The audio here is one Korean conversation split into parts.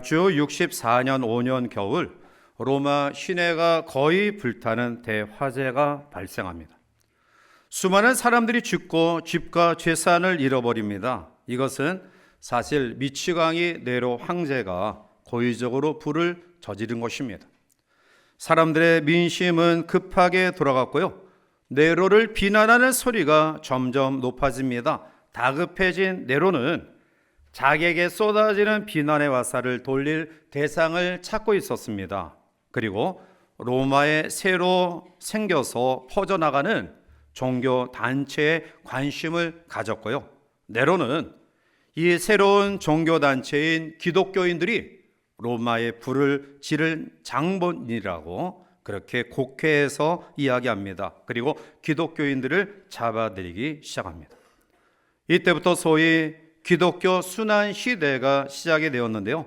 주 64년 5년 겨울 로마 시내가 거의 불타는 대화재가 발생합니다. 수많은 사람들이 죽고 집과 재산을 잃어버립니다. 이것은 사실 미치광이 네로 황제가 고의적으로 불을 저지른 것입니다. 사람들의 민심은 급하게 돌아갔고요. 네로를 비난하는 소리가 점점 높아집니다. 다급해진 네로는 자기에게 쏟아지는 비난의 화살을 돌릴 대상을 찾고 있었습니다. 그리고 로마에 새로 생겨서 퍼져나가는 종교 단체에 관심을 가졌고요. 네로는 이 새로운 종교 단체인 기독교인들이 로마에 불을 지른 장본이라고 그렇게 곡해해서 이야기합니다. 그리고 기독교인들을 잡아들이기 시작합니다. 이때부터 소위 기독교 순환 시대가 시작이 되었는데요.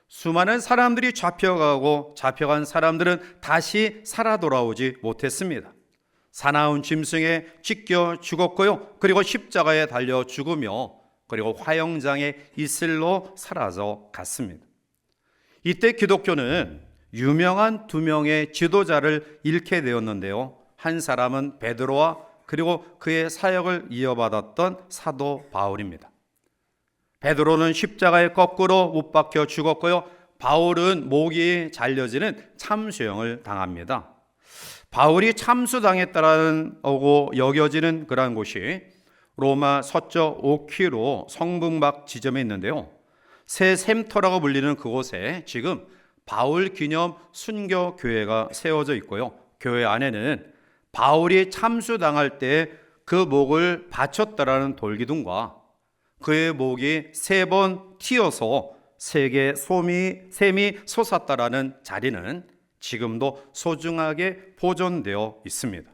수많은 사람들이 잡혀가고 잡혀간 사람들은 다시 살아 돌아오지 못했습니다. 사나운 짐승에 찢겨 죽었고요. 그리고 십자가에 달려 죽으며 그리고 화영장의 이슬로 사라져 갔습니다. 이때 기독교는 유명한 두 명의 지도자를 잃게 되었는데요. 한 사람은 베드로와 그리고 그의 사역을 이어받았던 사도 바울입니다. 베드로는 십자가에 거꾸로 못 박혀 죽었고요. 바울은 목이 잘려지는 참수형을 당합니다. 바울이 참수당했다라는 오고 여겨지는 그러한 곳이 로마 서쪽 5km 성북막 지점에 있는데요. 새 샘터라고 불리는 그곳에 지금 바울 기념 순교교회가 세워져 있고요. 교회 안에는 바울이 참수당할 때 그 목을 바쳤다라는 돌기둥과 그의 목이 3번 튀어서 세계 샘이 솟았다라는 자리는 지금도 소중하게 보존되어 있습니다.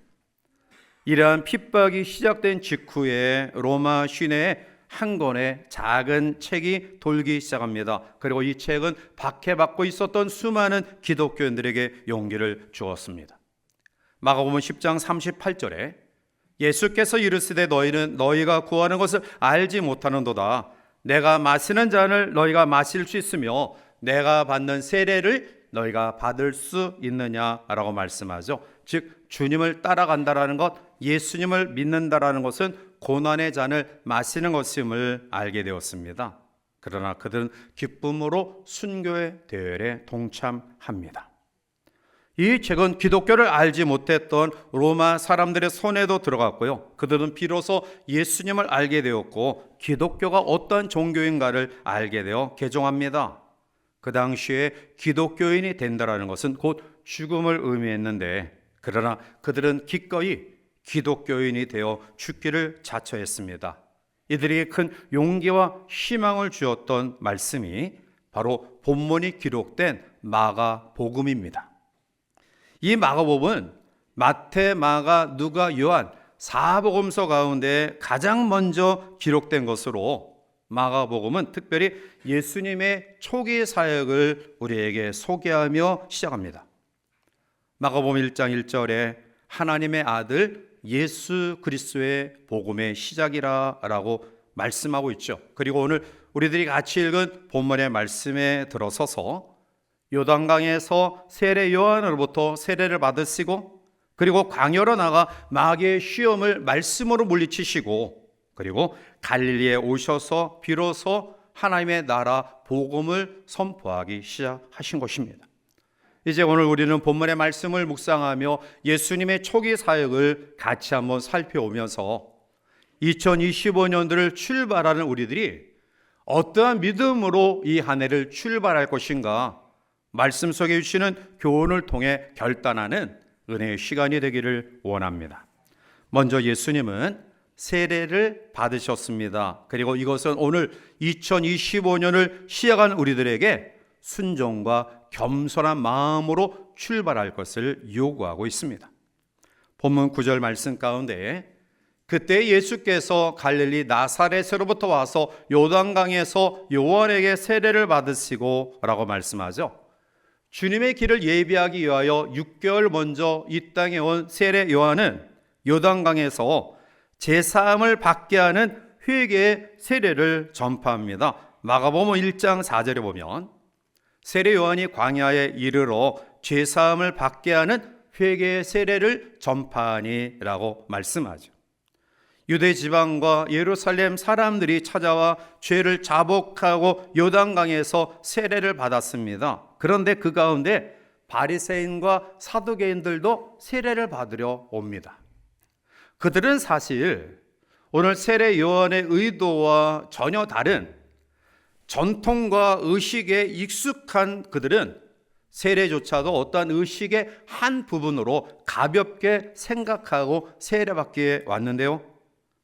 이러한 핍박이 시작된 직후에 로마 시내에 한 권의 작은 책이 돌기 시작합니다. 그리고 이 책은 박해받고 있었던 수많은 기독교인들에게 용기를 주었습니다. 마가복음 10장 38절에 예수께서 이르시되 너희는 너희가 구하는 것을 알지 못하는도다. 내가 마시는 잔을 너희가 마실 수 있으며 내가 받는 세례를 너희가 받을 수 있느냐라고 말씀하죠. 즉 주님을 따라간다라는 것, 예수님을 믿는다라는 것은 고난의 잔을 마시는 것임을 알게 되었습니다. 그러나 그들은 기쁨으로 순교의 대열에 동참합니다. 이 책은 기독교를 알지 못했던 로마 사람들의 손에도 들어갔고요. 그들은 비로소 예수님을 알게 되었고 기독교가 어떤 종교인가를 알게 되어 개종합니다. 그 당시에 기독교인이 된다는 것은 곧 죽음을 의미했는데 그러나 그들은 기꺼이 기독교인이 되어 죽기를 자처했습니다. 이들에게 큰 용기와 희망을 주었던 말씀이 바로 본문이 기록된 마가복음입니다. 이 마가복음은 마태, 마가, 누가, 요한 4복음서 가운데 가장 먼저 기록된 것으로 마가복음은 특별히 예수님의 초기 사역을 우리에게 소개하며 시작합니다. 마가복음 1장 1절에 하나님의 아들 예수 그리스도의 복음의 시작이라고 말씀하고 있죠. 그리고 오늘 우리들이 같이 읽은 본문의 말씀에 들어서서 요단강에서 세례 요한으로부터 세례를 받으시고 그리고 광야로 나가 마귀의 시험을 말씀으로 물리치시고 그리고 갈릴리에 오셔서 비로소 하나님의 나라 복음을 선포하기 시작하신 것입니다. 이제 오늘 우리는 본문의 말씀을 묵상하며 예수님의 초기 사역을 같이 한번 살펴보면서 2025년도를 출발하는 우리들이 어떠한 믿음으로 이 한 해를 출발할 것인가 말씀 속에 주시는 교훈을 통해 결단하는 은혜의 시간이 되기를 원합니다. 먼저 예수님은 세례를 받으셨습니다. 그리고 이것은 오늘 2025년을 시작한 우리들에게 순종과 겸손한 마음으로 출발할 것을 요구하고 있습니다. 본문 9절 말씀 가운데 그때 예수께서 갈릴리 나사렛으로부터 와서 요단강에서 요한에게 세례를 받으시고 라고 말씀하죠. 주님의 길을 예비하기 위하여 6개월 먼저 이 땅에 온 세례 요한은 요단강에서 제사함을 받게 하는 회개의 세례를 전파합니다. 마가복음 1장 4절에 보면 세례 요한이 광야에 이르러 죄사함을 받게 하는 회개의 세례를 전파하니라고 말씀하죠. 유대 지방과 예루살렘 사람들이 찾아와 죄를 자복하고 요단강에서 세례를 받았습니다. 그런데 그 가운데 바리새인과 사두개인들도 세례를 받으려 옵니다. 그들은 사실 오늘 세례 요한의 의도와 전혀 다른 전통과 의식에 익숙한 그들은 세례조차도 어떠한 의식의 한 부분으로 가볍게 생각하고 세례받기에 왔는데요.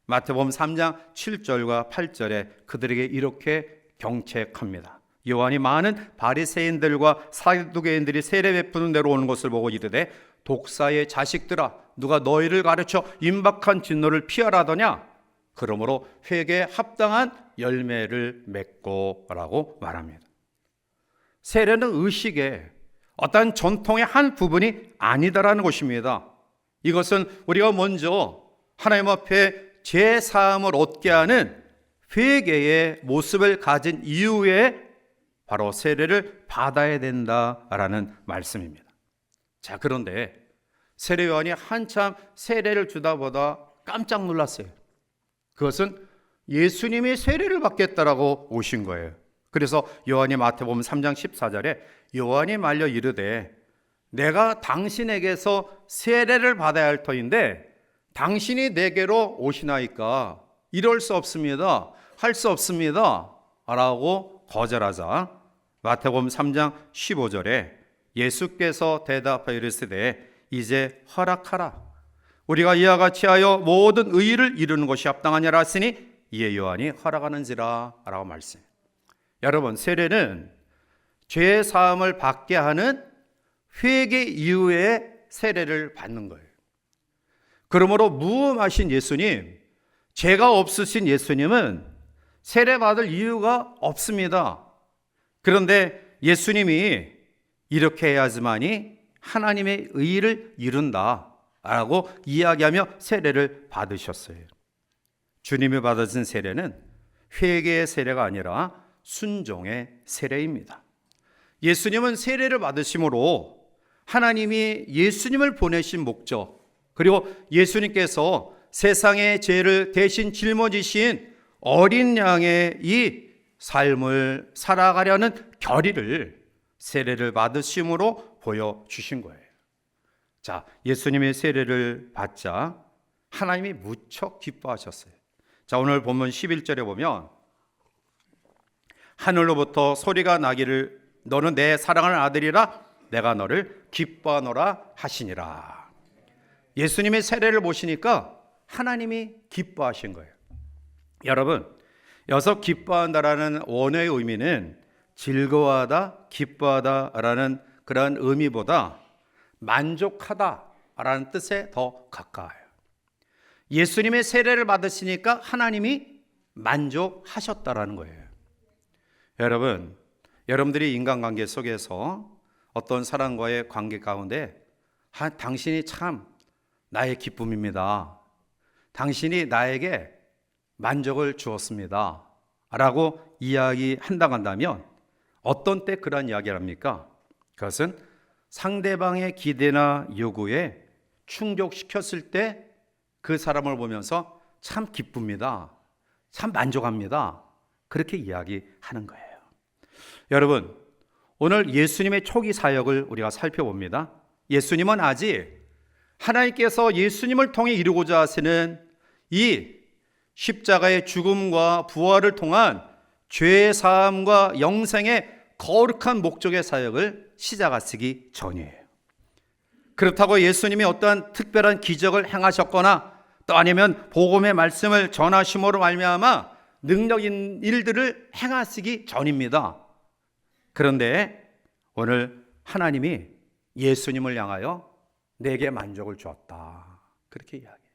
마태복음 3장 7절과 8절에 그들에게 이렇게 경책합니다. 요한이 많은 바리새인들과 사두개인들이 세례 베푸는 데로 오는 것을 보고 이르되 독사의 자식들아, 누가 너희를 가르쳐 임박한 진노를 피하라더냐? 그러므로 회개에 합당한 열매를 맺고라고 말합니다. 세례는 의식의 어떤 전통의 한 부분이 아니다라는 것입니다. 이것은 우리가 먼저 하나님 앞에 죄 사함을 얻게 하는 회개의 모습을 가진 이후에 바로 세례를 받아야 된다라는 말씀입니다. 자, 그런데 세례 요한이 한참 세례를 주다 보다 깜짝 놀랐어요. 그것은 예수님이 세례를 받겠다라고 오신 거예요. 그래서 요한이 마태복음 3장 14절에 요한이 말려 이르되 내가 당신에게서 세례를 받아야 할 터인데 당신이 내게로 오시나이까? 이럴 수 없습니다. 할 수 없습니다. 라고 거절하자 마태복음 3장 15절에 예수께서 대답하여 이르시되 이제 허락하라. 우리가 이와 같이 하여 모든 의를 이루는 것이 합당하니라 하시니 이에 요한이 허락하는지라 라고 말씀해요. 여러분, 세례는 죄 사함을 받게 하는 회개 이후에 세례를 받는 거예요. 그러므로 무험하신 예수님, 죄가 없으신 예수님은 세례 받을 이유가 없습니다. 그런데 예수님이 이렇게 해야지만이 하나님의 의를 이룬다라고 이야기하며 세례를 받으셨어요. 주님이 받으신 세례는 회개의 세례가 아니라 순종의 세례입니다. 예수님은 세례를 받으심으로 하나님이 예수님을 보내신 목적, 그리고 예수님께서 세상의 죄를 대신 짊어지신 어린 양의 이 삶을 살아가려는 결의를 세례를 받으심으로 보여주신 거예요. 자, 예수님의 세례를 받자 하나님이 무척 기뻐하셨어요. 자, 오늘 본문 11절에 보면 하늘로부터 소리가 나기를 너는 내 사랑하는 아들이라 내가 너를 기뻐하노라 하시니라. 예수님의 세례를 보시니까 하나님이 기뻐하신 거예요. 여러분, 여기서 기뻐한다라는 원어의 의미는 즐거워하다, 기뻐하다라는 그런 의미보다 만족하다라는 뜻에 더 가까워요. 예수님의 세례를 받으시니까 하나님이 만족하셨다라는 거예요. 여러분, 여러분들이 인간관계 속에서 어떤 사람과의 관계 가운데 당신이 참 나의 기쁨입니다. 당신이 나에게 만족을 주었습니다. 라고 이야기한다고 한다면 어떤 때 그런 이야기를 합니까? 그것은 상대방의 기대나 요구에 충족시켰을 때 그 사람을 보면서 참 기쁩니다. 참 만족합니다. 그렇게 이야기하는 거예요. 여러분, 오늘 예수님의 초기 사역을 우리가 살펴봅니다. 예수님은 아직 하나님께서 예수님을 통해 이루고자 하시는 이 십자가의 죽음과 부활을 통한 죄 사함과 영생의 거룩한 목적의 사역을 시작하시기 전이에요. 그렇다고 예수님이 어떠한 특별한 기적을 행하셨거나 또 아니면 복음의 말씀을 전하심으로 말미암아 능력인 일들을 행하시기 전입니다. 그런데 오늘 하나님이 예수님을 향하여 내게 만족을 주었다. 그렇게 이야기해요.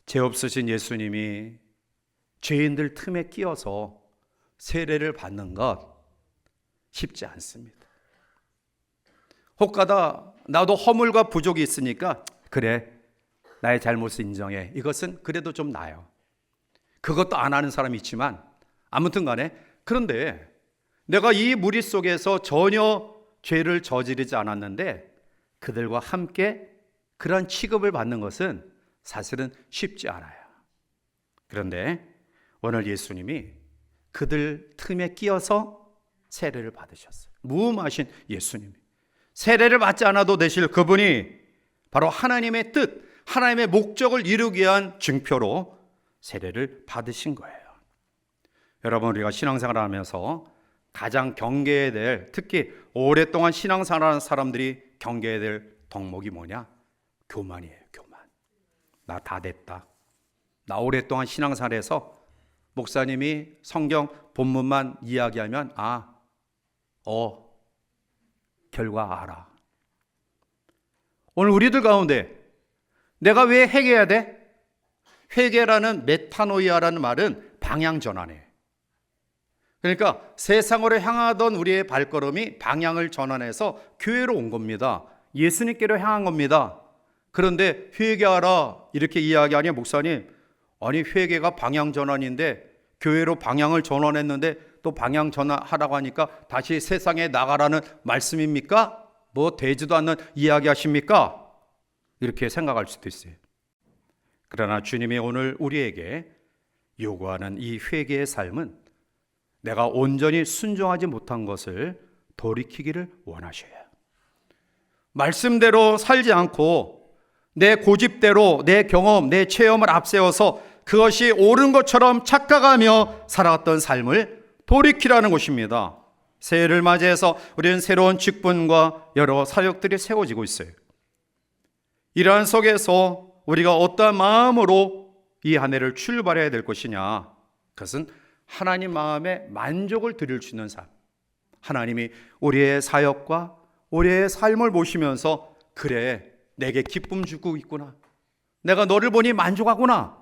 죄 없으신 예수님이 죄인들 틈에 끼어서 세례를 받는 것 쉽지 않습니다. 혹가다 나도 허물과 부족이 있으니까 그래, 나의 잘못을 인정해. 이것은 그래도 좀 나아요. 그것도 안 하는 사람이 있지만 아무튼 간에, 그런데 내가 이 무리 속에서 전혀 죄를 저지르지 않았는데 그들과 함께 그런 취급을 받는 것은 사실은 쉽지 않아요. 그런데 오늘 예수님이 그들 틈에 끼어서 세례를 받으셨어요. 무음하신 예수님이 세례를 받지 않아도 되실 그분이 바로 하나님의 뜻, 하나님의 목적을 이루기 위한 증표로 세례를 받으신 거예요. 여러분, 우리가 신앙생활을 하면서 가장 경계해야 될, 특히 오랫동안 신앙생활하는 사람들이 경계해야 될 덕목이 뭐냐? 교만이에요. 교만. 나 다 됐다. 나 오랫동안 신앙생활해서 목사님이 성경 본문만 이야기하면 결과 알아. 오늘 우리들 가운데 내가 왜 회개해야 돼? 회개라는 메타노이아라는 말은 방향 전환이에요. 그러니까 세상으로 향하던 우리의 발걸음이 방향을 전환해서 교회로 온 겁니다. 예수님께로 향한 겁니다. 그런데 회개하라 이렇게 이야기하니 목사님, 아니 회개가 방향 전환인데 교회로 방향을 전환했는데 또 방향 전환하라고 하니까 다시 세상에 나가라는 말씀입니까? 뭐 되지도 않는 이야기 하십니까? 이렇게 생각할 수도 있어요. 그러나 주님이 오늘 우리에게 요구하는 이 회개의 삶은 내가 온전히 순종하지 못한 것을 돌이키기를 원하셔요. 말씀대로 살지 않고 내 고집대로 내 경험, 내 체험을 앞세워서 그것이 옳은 것처럼 착각하며 살아왔던 삶을 돌이키라는 것입니다. 새해를 맞이해서 우리는 새로운 직분과 여러 사역들이 세워지고 있어요. 이러한 속에서 우리가 어떠한 마음으로 이 한 해를 출발해야 될 것이냐, 그것은 하나님 마음에 만족을 드릴 수 있는 삶, 하나님이 우리의 사역과 우리의 삶을 보시면서 그래, 내게 기쁨 주고 있구나, 내가 너를 보니 만족하구나,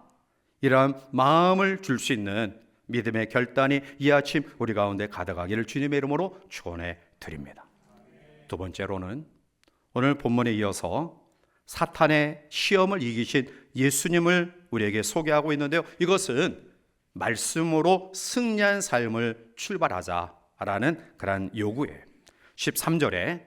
이러한 마음을 줄 수 있는 믿음의 결단이 이 아침 우리 가운데 가득하기를 주님의 이름으로 축원해 드립니다. 두 번째로는 오늘 본문에 이어서 사탄의 시험을 이기신 예수님을 우리에게 소개하고 있는데요, 이것은 말씀으로 승리한 삶을 출발하자라는 그런 요구예요. 13절에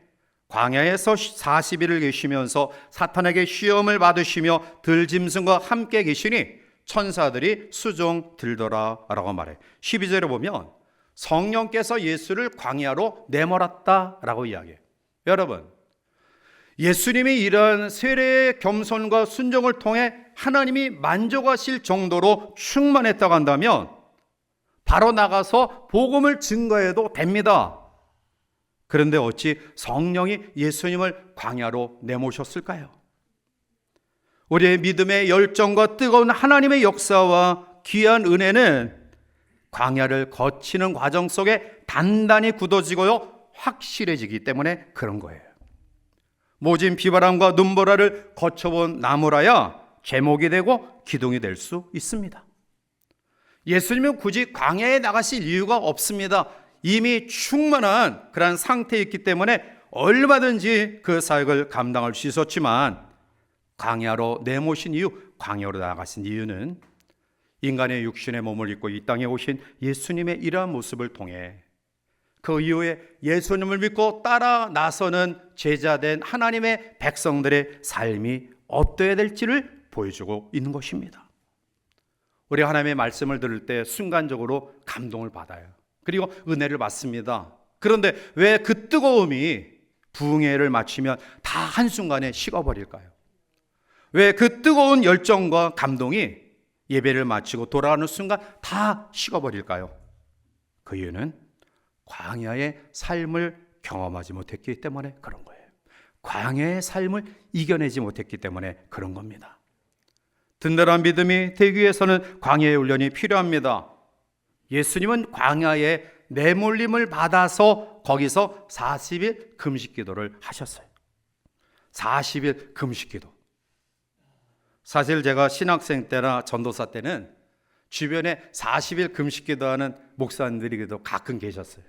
광야에서 40일을 계시면서 사탄에게 시험을 받으시며 들짐승과 함께 계시니 천사들이 수종 들더라 라고 말해요. 12절에 보면 성령께서 예수를 광야로 내몰았다라고 이야기해요. 여러분, 예수님이 이런 세례의 겸손과 순종을 통해 하나님이 만족하실 정도로 충만했다고 한다면 바로 나가서 복음을 증거해도 됩니다. 그런데 어찌 성령이 예수님을 광야로 내모셨을까요? 우리의 믿음의 열정과 뜨거운 하나님의 역사와 귀한 은혜는 광야를 거치는 과정 속에 단단히 굳어지고요, 확실해지기 때문에 그런 거예요. 모진 비바람과 눈보라를 거쳐본 나무라야 제목이 되고 기둥이 될 수 있습니다. 예수님은 굳이 광야에 나가실 이유가 없습니다. 이미 충만한 그런 상태에 있기 때문에 얼마든지 그 사역을 감당할 수 있었지만 광야로 내모신 이유, 광야로 나가신 이유는 인간의 육신의 몸을 입고 이 땅에 오신 예수님의 이러한 모습을 통해 그 이후에 예수님을 믿고 따라 나서는 제자된 하나님의 백성들의 삶이 어떠해야 될지를 보여주고 있는 것입니다. 우리 하나님의 말씀을 들을 때 순간적으로 감동을 받아요. 그리고 은혜를 받습니다. 그런데 왜 그 뜨거움이 부흥회를 마치면 다 한순간에 식어버릴까요? 왜 그 뜨거운 열정과 감동이 예배를 마치고 돌아가는 순간 다 식어버릴까요? 그 이유는 광야의 삶을 경험하지 못했기 때문에 그런 거예요. 광야의 삶을 이겨내지 못했기 때문에 그런 겁니다. 든든한 믿음이 되기 위해서는 광야의 훈련이 필요합니다. 예수님은 광야에 내몰림을 받아서 거기서 40일 금식기도를 하셨어요. 40일 금식기도. 사실 제가 신학생 때나 전도사 때는 주변에 40일 금식기도하는 목사님들이 가끔 계셨어요.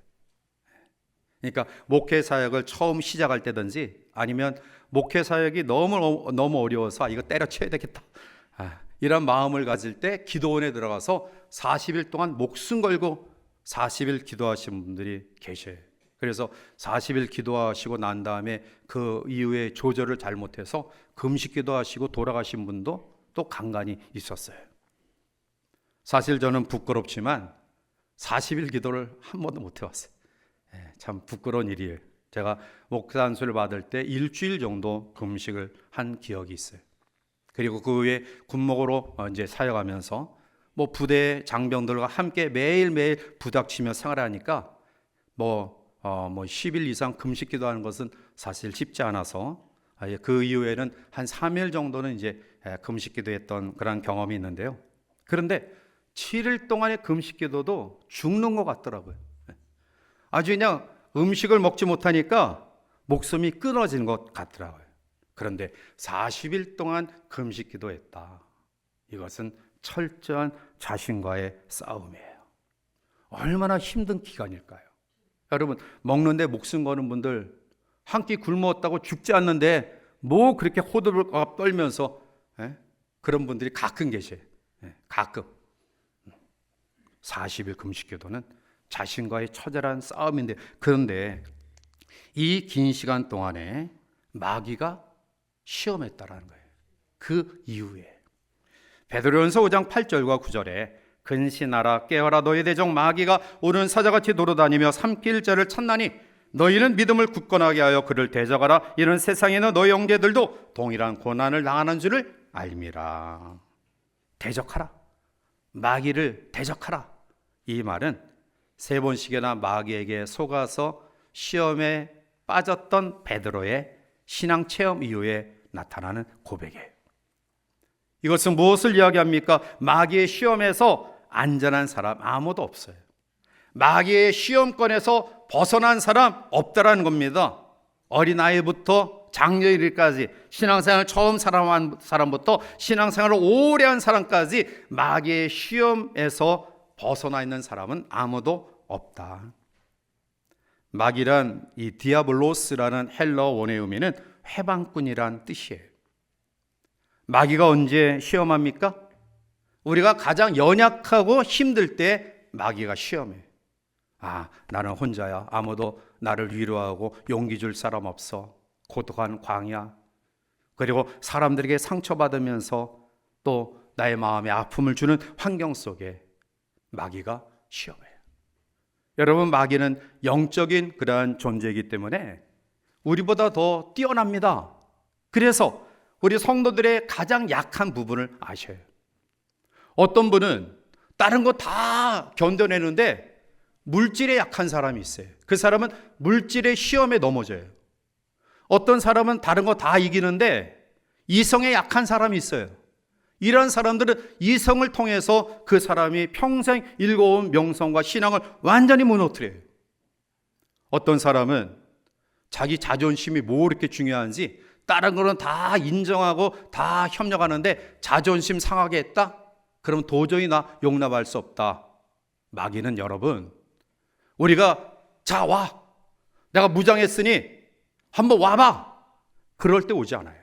그러니까 목회 사역을 처음 시작할 때든지 아니면 목회 사역이 너무 어려워서 이거 때려쳐야 되겠다, 이런 마음을 가질 때 기도원에 들어가서 40일 동안 목숨 걸고 40일 기도하신 분들이 계셔요. 그래서 40일 기도하시고 난 다음에 그 이후에 조절을 잘못해서 금식 기도하시고 돌아가신 분도 또 간간히 있었어요. 사실 저는 부끄럽지만 40일 기도를 한 번도 못 해왔어요. 참 부끄러운 일이에요. 제가 목사 안수를 받을 때 일주일 정도 금식을 한 기억이 있어요. 그리고 그 후에 군목으로 이제 사역하면서 뭐 부대 장병들과 함께 매일매일 부닥치며 생활하니까 뭐 10일 이상 금식 기도하는 것은 사실 쉽지 않아서 그 이후에는 한 3일 정도는 이제 금식 기도했던 그런 경험이 있는데요. 그런데 7일 동안의 금식 기도도 죽는 것 같더라고요. 아주 그냥 음식을 먹지 못하니까 목숨이 끊어진 것 같더라고요. 그런데 40일 동안 금식 기도했다. 이것은 철저한 자신과의 싸움이에요. 얼마나 힘든 기간일까요? 여러분, 먹는데 목숨 거는 분들 한 끼 굶었다고 죽지 않는데 뭐 그렇게 호들갑 떨면서 그런 분들이 가끔 계셔요. 가끔. 40일 금식 기도는 자신과의 처절한 싸움인데, 그런데 이 긴 시간 동안에 마귀가 시험했다라는 거예요. 그 이후에 베드로전서 5장 8절과 9절에 근신하라 깨어라 너희 대적 마귀가 오는 사자같이 돌아다니며 삼킬 자를 찾나니 너희는 믿음을 굳건하게 하여 그를 대적하라. 이는 세상에 있는 너희 형제들도 동일한 고난을 당하는 줄을 알미라. 대적하라. 마귀를 대적하라. 이 말은 3번씩이나 마귀에게 속아서 시험에 빠졌던 베드로의 신앙 체험 이후에 나타나는 고백이에요. 이것은 무엇을 이야기합니까? 마귀의 시험에서 안전한 사람 아무도 없어요. 마귀의 시험권에서 벗어난 사람 없다라는 겁니다. 어린아이부터 장년일까지 신앙생활 처음 살아온 사람부터 신앙생활을 오래 한 사람까지 마귀의 시험에서 벗어나 있는 사람은 아무도 없다. 마귀란 이 디아블로스라는 헬러 원어의 의미는 해방꾼이란 뜻이에요. 마귀가 언제 시험합니까? 우리가 가장 연약하고 힘들 때 마귀가 시험해. 나는 혼자야. 아무도 나를 위로하고 용기 줄 사람 없어. 고독한 광야. 그리고 사람들에게 상처받으면서 또 나의 마음에 아픔을 주는 환경 속에 마귀가 시험해요. 여러분, 마귀는 영적인 그러한 존재이기 때문에 우리보다 더 뛰어납니다. 그래서 우리 성도들의 가장 약한 부분을 아셔요. 어떤 분은 다른 거 다 견뎌내는데 물질에 약한 사람이 있어요. 그 사람은 물질의 시험에 넘어져요. 어떤 사람은 다른 거 다 이기는데 이성에 약한 사람이 있어요. 이런 사람들은 이성을 통해서 그 사람이 평생 읽어온 명성과 신앙을 완전히 무너뜨려요. 어떤 사람은 자기 자존심이 뭐 이렇게 중요한지 다른 거는 다 인정하고 다 협력하는데 자존심 상하게 했다? 그럼 도저히 나 용납할 수 없다. 마귀는 여러분, 우리가 자 와, 내가 무장했으니 한번 와봐. 그럴 때 오지 않아요.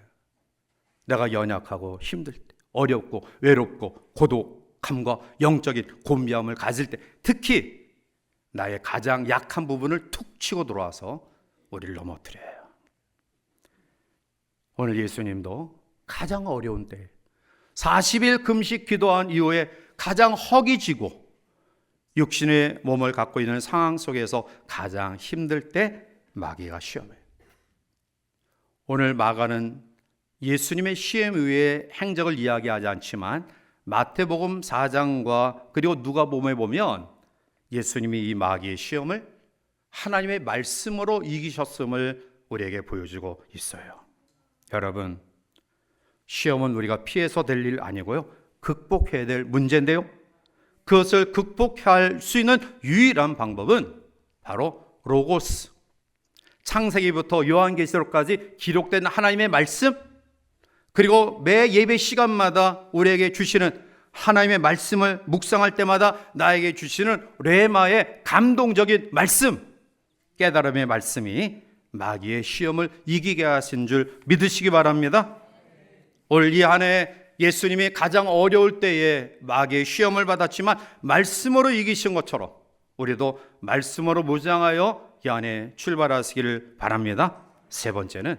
내가 연약하고 힘들 때, 어렵고 외롭고 고독함과 영적인 곤비함을 가질 때, 특히 나의 가장 약한 부분을 툭 치고 들어와서 우리를 넘어뜨려요. 오늘 예수님도 가장 어려운 때 40일 금식 기도한 이후에 가장 허기지고 육신의 몸을 갖고 있는 상황 속에서 가장 힘들 때 마귀가 시험해요. 오늘 마가는 예수님의 시험 이후의 행적을 이야기하지 않지만 마태복음 4장과 그리고 누가복음에 보면 예수님이 이 마귀의 시험을 하나님의 말씀으로 이기셨음을 우리에게 보여주고 있어요. 여러분, 시험은 우리가 피해서 될 일 아니고요, 극복해야 될 문제인데요, 그것을 극복할 수 있는 유일한 방법은 바로 로고스, 창세기부터 요한계시록까지 기록된 하나님의 말씀, 그리고 매 예배 시간마다 우리에게 주시는 하나님의 말씀을 묵상할 때마다 나에게 주시는 레마의 감동적인 말씀, 깨달음의 말씀이 마귀의 시험을 이기게 하신 줄 믿으시기 바랍니다. 올 이 한 해 예수님이 가장 어려울 때에 마귀의 시험을 받았지만 말씀으로 이기신 것처럼 우리도 말씀으로 무장하여 이 안에 출발하시기를 바랍니다. 세 번째는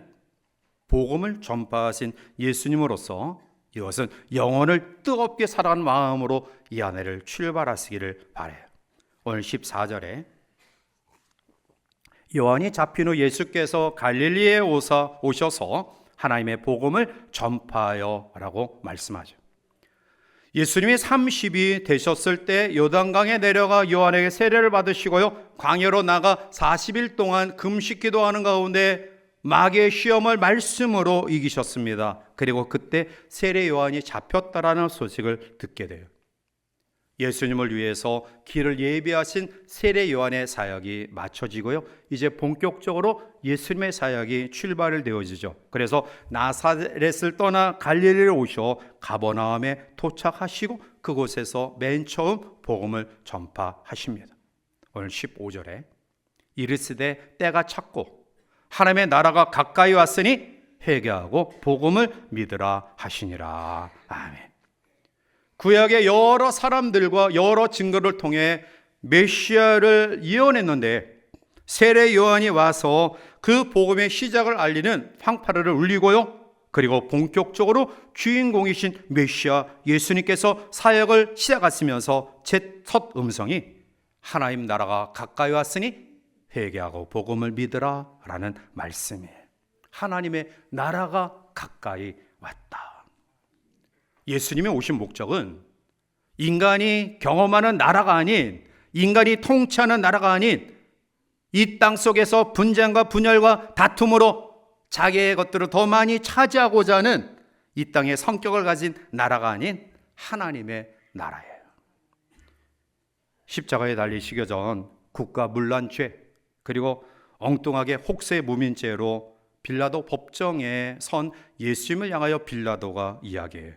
복음을 전파하신 예수님으로서 이것은 영혼을 뜨겁게 사랑하는 마음으로 이 안에를 출발하시기를 바라요. 오늘 14절에 요한이 잡힌 후 예수께서 갈릴리에 오셔서 하나님의 복음을 전파하여 라고 말씀하죠. 예수님이 30이 되셨을 때 요단강에 내려가 요한에게 세례를 받으시고요, 광야로 나가 40일 동안 금식 기도하는 가운데 마귀의 시험을 말씀으로 이기셨습니다. 그리고 그때 세례 요한이 잡혔다라는 소식을 듣게 돼요. 예수님을 위해서 길을 예비하신 세례 요한의 사역이 마쳐지고요, 이제 본격적으로 예수님의 사역이 출발을 되어지죠. 그래서 나사렛을 떠나 갈릴리를 오셔 가버나움에 도착하시고 그곳에서 맨 처음 복음을 전파하십니다. 오늘 15절에 이르시되 때가 찼고 하나님의 나라가 가까이 왔으니 회개하고 복음을 믿으라 하시니라. 아멘. 구약의 여러 사람들과 여러 증거를 통해 메시아를 예언했는데 세례 요한이 와서 그 복음의 시작을 알리는 fanfare를 울리고요, 그리고 본격적으로 주인공이신 메시아 예수님께서 사역을 시작하시면서 제 첫 음성이 하나님 나라가 가까이 왔으니 회개하고 복음을 믿으라 라는 말씀이에요. 하나님의 나라가 가까이 왔다. 예수님이 오신 목적은 인간이 경험하는 나라가 아닌, 인간이 통치하는 나라가 아닌, 이 땅 속에서 분쟁과 분열과 다툼으로 자기의 것들을 더 많이 차지하고자 하는 이 땅의 성격을 가진 나라가 아닌 하나님의 나라예요. 십자가에 달리시기 전 국가 문란죄 그리고 엉뚱하게 혹세 무민죄로 빌라도 법정에 선 예수님을 향하여 빌라도가 이야기해요.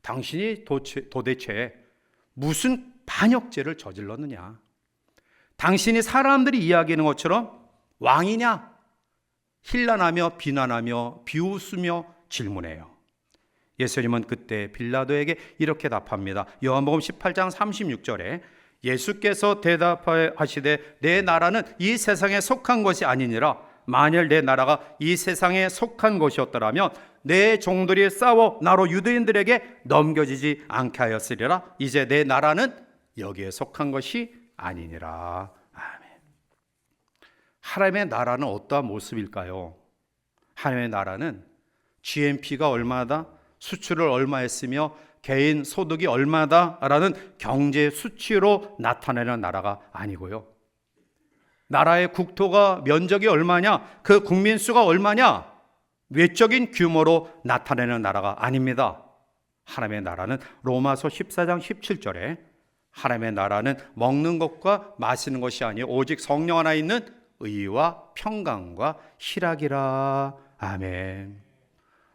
당신이 도대체 무슨 반역죄를 저질렀느냐? 당신이 사람들이 이야기하는 것처럼 왕이냐? 힐난하며 비난하며 비웃으며 질문해요. 예수님은 그때 빌라도에게 이렇게 답합니다. 요한복음 18장 36절에 예수께서 대답하시되 내 나라는 이 세상에 속한 것이 아니니라. 만일 내 나라가 이 세상에 속한 것이었더라면 내 종들이 싸워 나로 유대인들에게 넘겨지지 않게 하였으리라. 이제 내 나라는 여기에 속한 것이 아니니라. 아멘. 하나님의 나라는 어떠한 모습일까요? 하나님의 나라는 GNP가 얼마다, 수출을 얼마 했으며 개인 소득이 얼마다라는 경제 수치로 나타내는 나라가 아니고요, 나라의 국토가 면적이 얼마냐, 그 국민 수가 얼마냐, 외적인 규모로 나타내는 나라가 아닙니다. 하나님의 나라는 로마서 14장 17절에 하나님의 나라는 먹는 것과 마시는 것이 아니요 오직 성령 안에 있는 의와 평강과 희락이라. 아멘.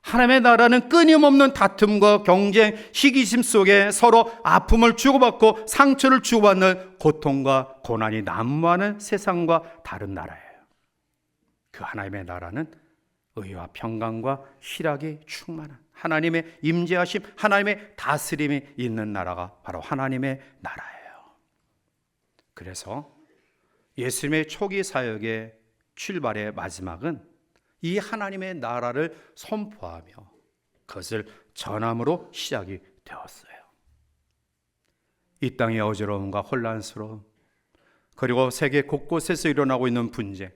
하나님의 나라는 끊임없는 다툼과 경쟁, 시기심 속에 서로 아픔을 주고받고 상처를 주고받는 고통과 고난이 난무하는 세상과 다른 나라예요. 그 하나님의 나라는 의와 평강과 희락이 충만한 하나님의 임재하심, 하나님의 다스림이 있는 나라가 바로 하나님의 나라예요. 그래서 예수님의 초기 사역의 출발의 마지막은 이 하나님의 나라를 선포하며 그것을 전함으로 시작이 되었어요. 이 땅의 어지러움과 혼란스러움, 그리고 세계 곳곳에서 일어나고 있는 분쟁,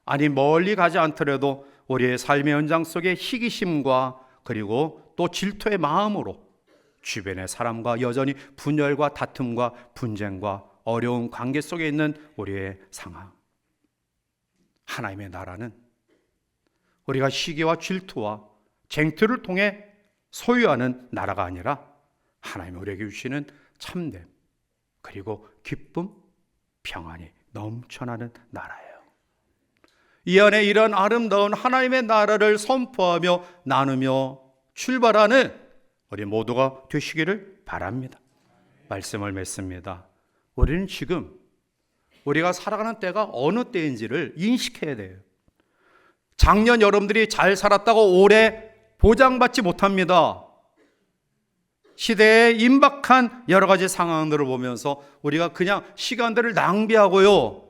아니 멀리 가지 않더라도 우리의 삶의 현장 속에 희기심과 그리고 또 질투의 마음으로 주변의 사람과 여전히 분열과 다툼과 분쟁과 어려운 관계 속에 있는 우리의 상황, 하나님의 나라는 우리가 시기와 질투와 쟁투를 통해 소유하는 나라가 아니라 하나님이 우리에게 주시는 참됨 그리고 기쁨, 평안이 넘쳐나는 나라예요. 이 안에 이런 아름다운 하나님의 나라를 선포하며 나누며 출발하는 우리 모두가 되시기를 바랍니다. 말씀을 맺습니다. 우리는 지금 우리가 살아가는 때가 어느 때인지를 인식해야 돼요. 작년 여러분들이 잘 살았다고 올해 보장받지 못합니다. 시대의 임박한 여러 가지 상황들을 보면서 우리가 그냥 시간들을 낭비하고요,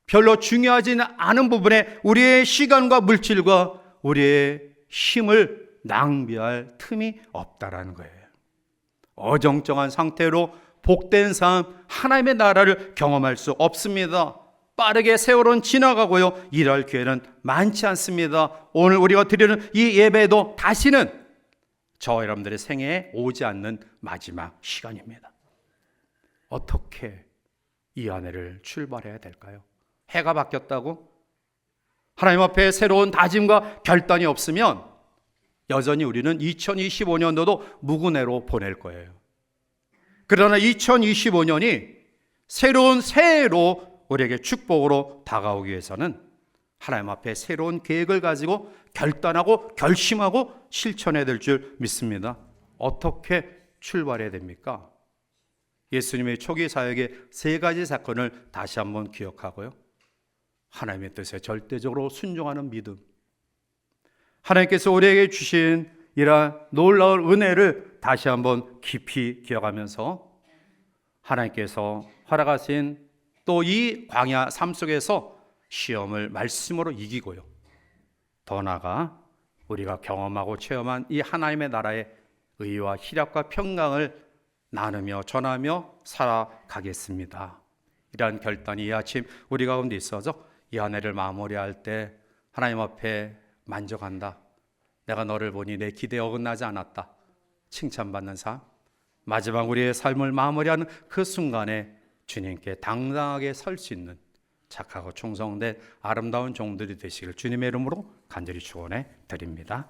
별로 중요하지 않은 부분에 우리의 시간과 물질과 우리의 힘을 낭비할 틈이 없다라는 거예요. 어정쩡한 상태로 복된 삶, 하나님의 나라를 경험할 수 없습니다. 빠르게 세월은 지나가고요, 일할 기회는 많지 않습니다. 오늘 우리가 드리는 이 예배도 다시는 저와 여러분들의 생애에 오지 않는 마지막 시간입니다. 어떻게 이 한 해를 출발해야 될까요? 해가 바뀌었다고 하나님 앞에 새로운 다짐과 결단이 없으면 여전히 우리는 2025년도도 무구내로 보낼 거예요. 그러나 2025년이 새로운 새해로 우리에게 축복으로 다가오기 위해서는 하나님 앞에 새로운 계획을 가지고 결단하고 결심하고 실천해야 될 줄 믿습니다. 어떻게 출발해야 됩니까? 예수님의 초기 사역의 세 가지 사건을 다시 한번 기억하고요, 하나님의 뜻에 절대적으로 순종하는 믿음, 하나님께서 우리에게 주신 이러한 놀라운 은혜를 다시 한번 깊이 기억하면서 하나님께서 허락하신 또 이 광야 삶 속에서 시험을 말씀으로 이기고요, 더 나아가 우리가 경험하고 체험한 이 하나님의 나라의 의와 희락과 평강을 나누며 전하며 살아가겠습니다. 이러한 결단이 이 아침 우리 가운데 있어서 이 한 해를 마무리할 때 하나님 앞에 만족한다, 내가 너를 보니 내 기대에 어긋나지 않았다, 칭찬받는 삶, 마지막 우리의 삶을 마무리하는 그 순간에 주님께 당당하게 설 수 있는 착하고 충성된 아름다운 종들이 되시길 주님의 이름으로 간절히 축원해 드립니다.